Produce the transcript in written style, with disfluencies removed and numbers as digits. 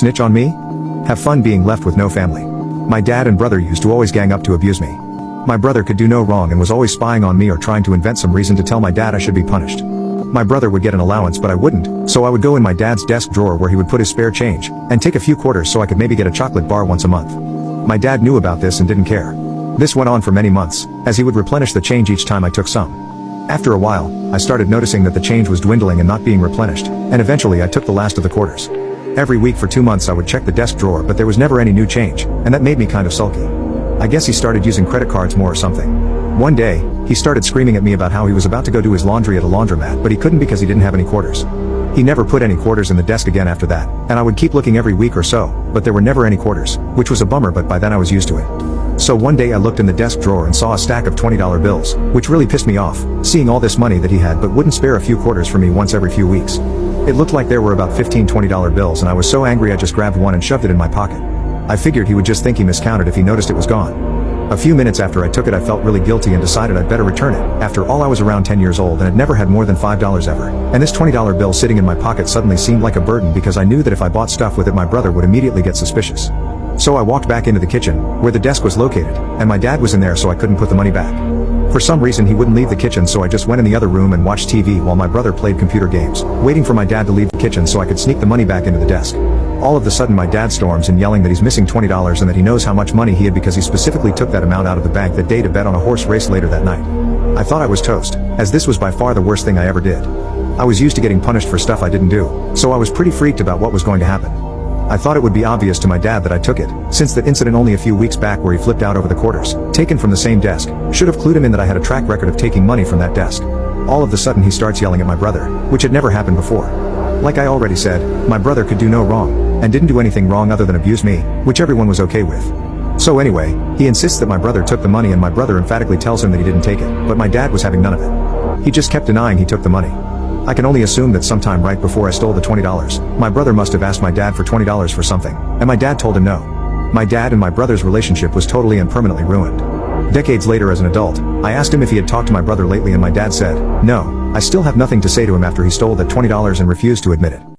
snitch on me? Have fun being left with no family. My dad and brother used to always gang up to abuse me. My brother could do no wrong and was always spying on me or trying to invent some reason to tell my dad I should be punished. My brother would get an allowance but I wouldn't, so I would go in my dad's desk drawer where he would put his spare change, and take a few quarters so I could maybe get a chocolate bar once a month. My dad knew about this and didn't care. This went on for many months, as he would replenish the change each time I took some. After a while, I started noticing that the change was dwindling and not being replenished, and eventually I took the last of the quarters. Every week for 2 months I would check the desk drawer but there was never any new change, and that made me kind of sulky. I guess he started using credit cards more or something. One day, he started screaming at me about how he was about to go do his laundry at a laundromat but he couldn't because he didn't have any quarters. He never put any quarters in the desk again after that, and I would keep looking every week or so, but there were never any quarters, which was a bummer but by then I was used to it. So one day I looked in the desk drawer and saw a stack of $20 bills, which really pissed me off, seeing all this money that he had but wouldn't spare a few quarters for me once every few weeks. It looked like there were about 15 $20 bills and I was so angry I just grabbed one and shoved it in my pocket. I figured he would just think he miscounted if he noticed it was gone. A few minutes after I took it I felt really guilty and decided I'd better return it. After all, I was around 10 years old and had never had more than $5 ever, and this $20 bill sitting in my pocket suddenly seemed like a burden because I knew that if I bought stuff with it my brother would immediately get suspicious. So I walked back into the kitchen, where the desk was located, and my dad was in there so I couldn't put the money back. For some reason he wouldn't leave the kitchen so I just went in the other room and watched TV while my brother played computer games, waiting for my dad to leave the kitchen so I could sneak the money back into the desk. All of a sudden my dad storms in yelling that he's missing $20 and that he knows how much money he had because he specifically took that amount out of the bank that day to bet on a horse race later that night. I thought I was toast, as this was by far the worst thing I ever did. I was used to getting punished for stuff I didn't do, so I was pretty freaked about what was going to happen. I thought it would be obvious to my dad that I took it, since that incident only a few weeks back where he flipped out over the quarters, taken from the same desk, should have clued him in that I had a track record of taking money from that desk. All of a sudden he starts yelling at my brother, which had never happened before. Like I already said, my brother could do no wrong, and didn't do anything wrong other than abuse me, which everyone was okay with. So anyway, he insists that my brother took the money and my brother emphatically tells him that he didn't take it, but my dad was having none of it. He just kept denying he took the money. I can only assume that sometime right before I stole the $20, my brother must have asked my dad for $20 for something, and my dad told him no. My dad and my brother's relationship was totally and permanently ruined. Decades later as an adult, I asked him if he had talked to my brother lately and my dad said, no, I still have nothing to say to him after he stole that $20 and refused to admit it.